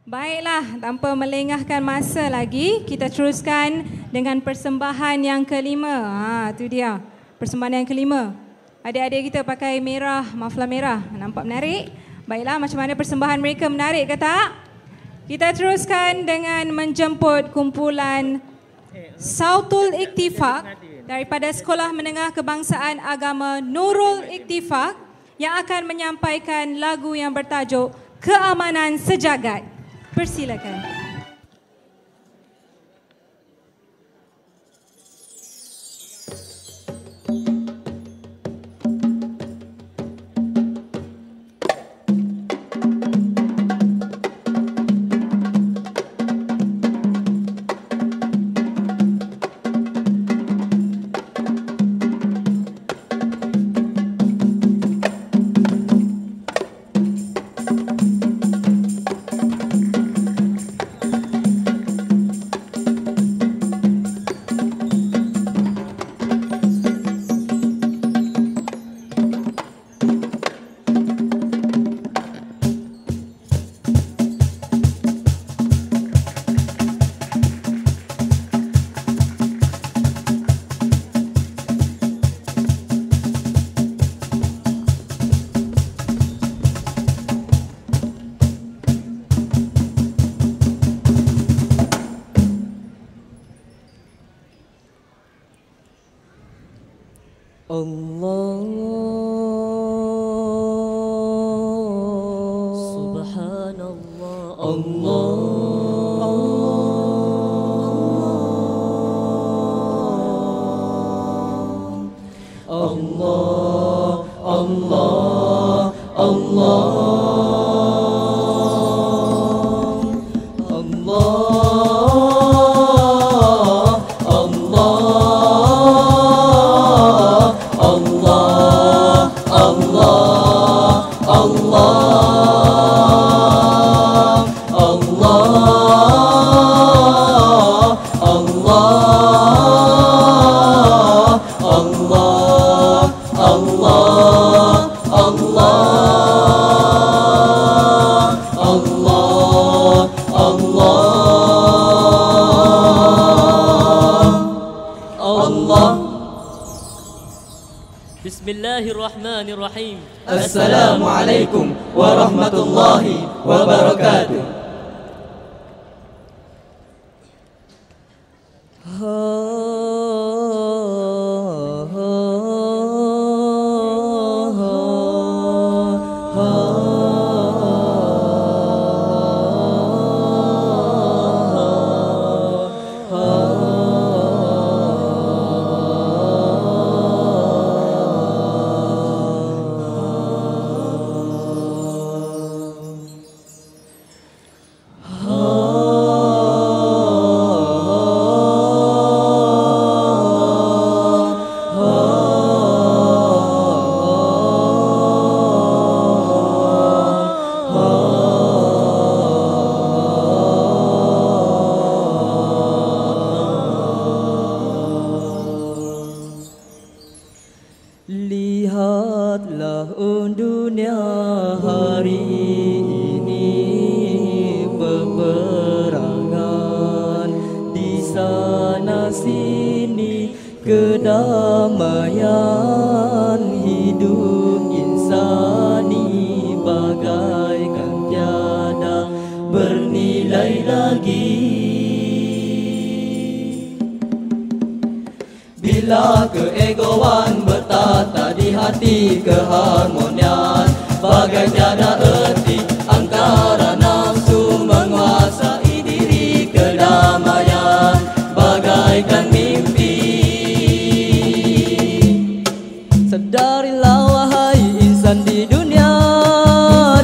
Baiklah, tanpa melengahkan masa lagi, kita teruskan dengan persembahan yang kelima. Tu dia, persembahan yang kelima. Adik-adik kita pakai merah, maflar merah. Nampak menarik? Baiklah, macam mana persembahan mereka, menarik ke tak? Kita teruskan dengan menjemput kumpulan Sautul Iktifak daripada Sekolah Menengah Kebangsaan Agama Nurul Iktifak yang akan menyampaikan lagu yang bertajuk Keamanan Sejagat. Persilakan. Bismillahirrahmanirrahim. Assalamualaikum warahmatullahi wabarakatuh. Lihatlah dunia hari ini, peperangan di sana sini, kedamaian hidup insani bagaikan tiada bernilai lagi. Bila keegoan bertata di hati, keharmonian bagai tiada erti, angkara nafsu menguasai diri, kedamaian bagaikan mimpi. Sadarilah wahai insan di dunia,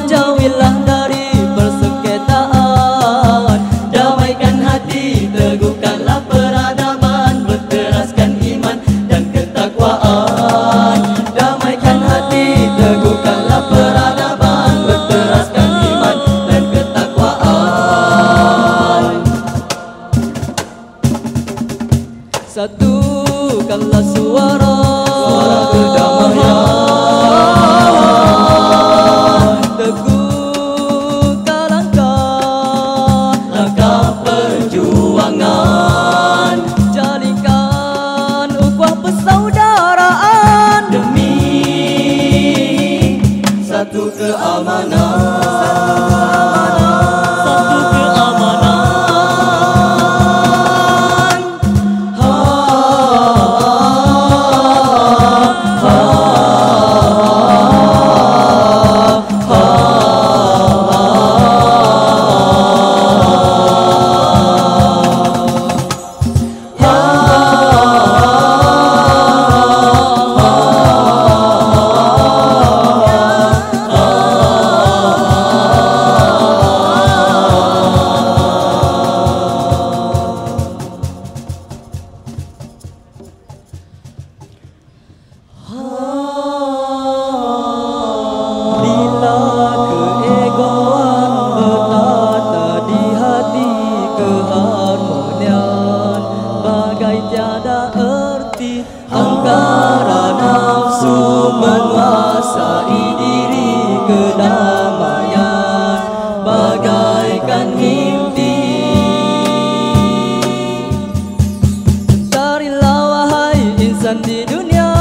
jauhilah dari persengketaan, damaikan hati, teguhkanlah peradaban, berteraskan iman dan ketakwaan. Damaikan hati, teguhkanlah peradaban, berteraskan iman dan ketakwaan. Satukanlah suara kedamaian, teguhkan langkah perjuangan, jalinkan ukhuwah persaudaraan demi satu keamanan. Di dunia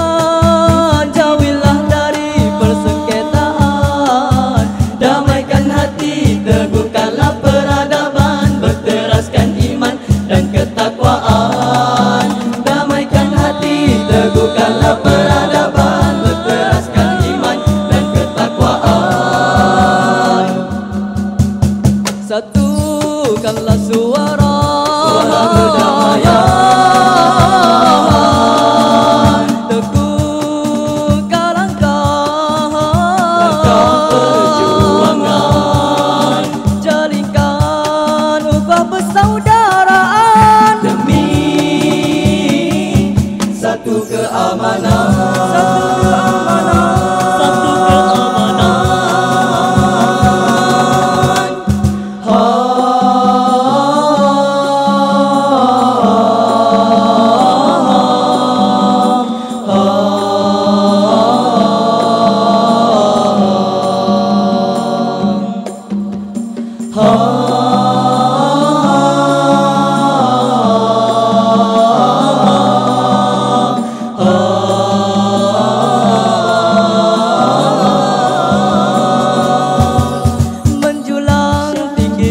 jauhilah dari persengketaan, Damaikan hati, teguhkanlah peradaban, berteraskan iman dan ketakwaan. Damaikan hati, teguhkanlah peradaban, berteraskan iman dan ketakwaan. Satukanlah suara kedamaian, persaudaraan demi satu keamanan.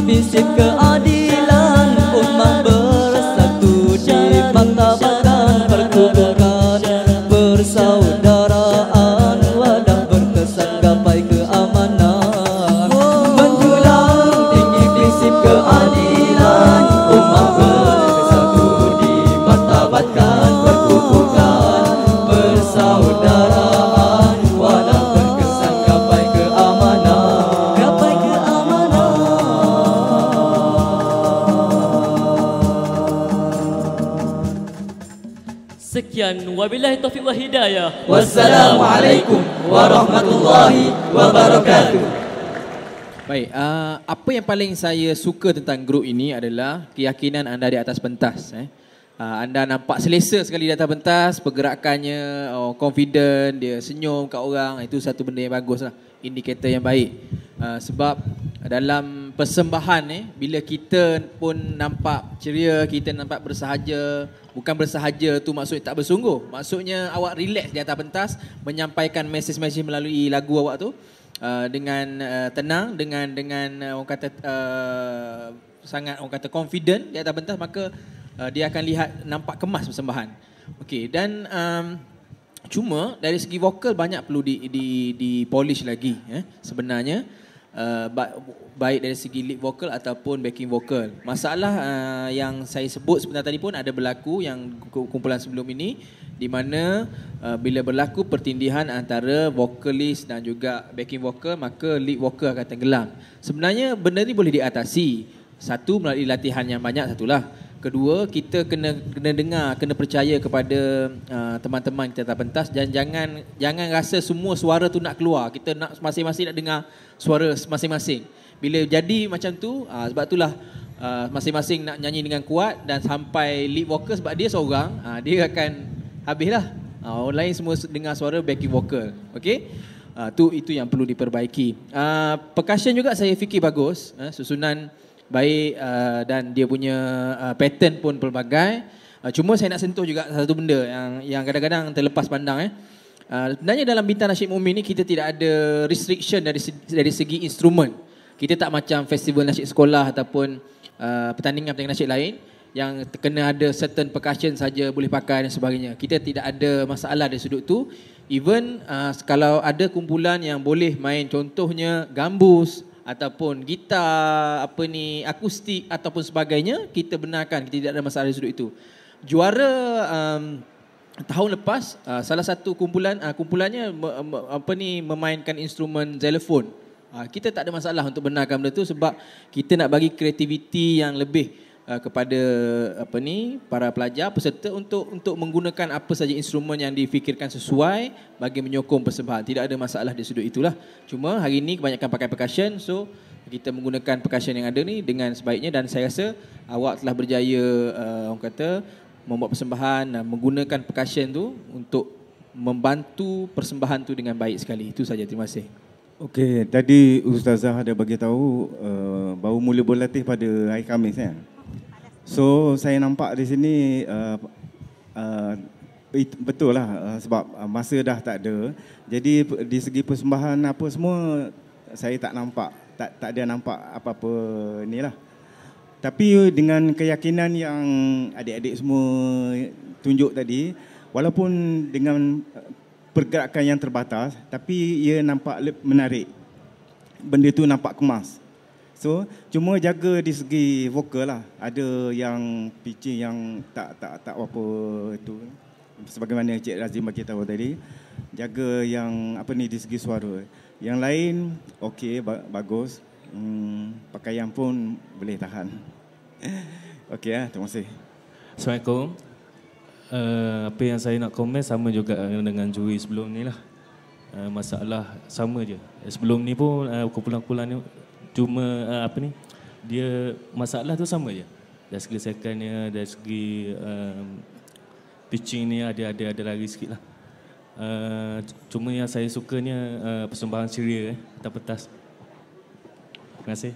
Prinsip keadilan, umat bersatu di martabatkan perkuburan persaudaraan, wadah berkesan gapai keamanan. Menjulang tinggi prinsip keadilan, umat bersatu di martabatkan perkuburan persaudaraan, wadah berkesan gapai keamanan. Gapai keamanan. Sekian, wabillahi taufiq wa hidayah. Wassalamualaikum warahmatullahi wabarakatuh. Baik, apa yang paling saya suka tentang grup ini adalah keyakinan anda di atas pentas. Anda nampak selesa sekali di atas pentas, pergerakannya, confident, dia senyum kat orang, itu satu benda yang bagus lah, indikator yang baik. Sebab dalam persembahan bila kita pun nampak ceria, kita nampak bersahaja, bukan bersahaja tu maksudnya tak bersungguh, maksudnya awak relax di atas pentas, menyampaikan mesej-mesej melalui lagu awak tu dengan tenang, dengan orang kata sangat orang kata confident di atas pentas, maka dia akan lihat nampak kemas persembahan. Okey, dan cuma dari segi vokal banyak perlu di polish lagi sebenarnya, baik dari segi lead vokal ataupun backing vokal. Masalah yang saya sebut sebentar tadi pun ada berlaku yang kumpulan sebelum ini, di mana bila berlaku pertindihan antara vokalis dan juga backing vokal, maka lead vokal akan tenggelam. Sebenarnya benda ni boleh diatasi. Satu, melalui latihan yang banyak, satulah. Kedua, kita kena dengar, kena percaya kepada teman-teman kita atas pentas, dan jangan rasa semua suara tu nak keluar. Kita nak masing-masing nak dengar suara masing-masing. Bila jadi macam tu, sebab itulah masing-masing nak nyanyi dengan kuat, dan sampai lead vokal sebab dia seorang, dia akan habislah. Orang lain semua dengar suara backing vokal. Okey? Itu yang perlu diperbaiki. Percussion juga saya fikir bagus, susunan baik dan dia punya pattern pun pelbagai. Cuma saya nak sentuh juga satu benda yang kadang-kadang terlepas pandang. Sebenarnya dalam Bintang Nasyid Mumin ni kita tidak ada restriction dari segi instrumen. Kita tak macam festival nasyid sekolah ataupun pertandingan-pertandingan nasyid lain yang kena ada certain percussion saja boleh pakai dan sebagainya. Kita tidak ada masalah dari sudut tu. Even kalau ada kumpulan yang boleh main contohnya gambus ataupun gitar akustik ataupun sebagainya, kita benarkan, kita tidak ada masalah dari sudut itu. Juara tahun lepas salah satu kumpulannya memainkan instrumen xylophone. Kita tak ada masalah untuk benarkan benda tu sebab kita nak bagi kreativiti yang lebih kepada para pelajar peserta untuk menggunakan apa saja instrumen yang difikirkan sesuai bagi menyokong persembahan. Tidak ada masalah di sudut itulah. Cuma hari ini kebanyakan pakai percussion, so kita menggunakan percussion yang ada ni dengan sebaiknya, dan saya rasa awak telah berjaya membuat persembahan dan menggunakan percussion tu untuk membantu persembahan tu dengan baik sekali. Itu saja, terima kasih. Okey, tadi Ustazah ada bagi tahu baru mula berlatih pada hari Khamis ya. So saya nampak di sini betul lah sebab masa dah tak ada. Jadi di segi persembahan apa semua saya tak nampak, tak ada nampak apa-apa ni lah. Tapi dengan keyakinan yang adik-adik semua tunjuk tadi, walaupun dengan pergerakan yang terbatas, tapi ia nampak menarik. Benda tu nampak kemas. So, cuma jaga di segi vokal lah. Ada yang pitching yang tak apa tu. Sebagaimana Cik Razim bagi tahu tadi, jaga yang di segi suara. Yang lain okey, bagus. Pakaian pun boleh tahan. Okey terima kasih. Assalamualaikum. Apa yang saya nak komen sama juga dengan juri sebelum ni lah. Masalah sama je. Sebelum ni pun kumpulan-kumpulan ni cuma dia masalah tu sama je. Dari segi secondnya, dari segi pitching ni ada lari sikit lah. Cuma yang saya sukanya persembahan ceria atas pentas. Terima kasih.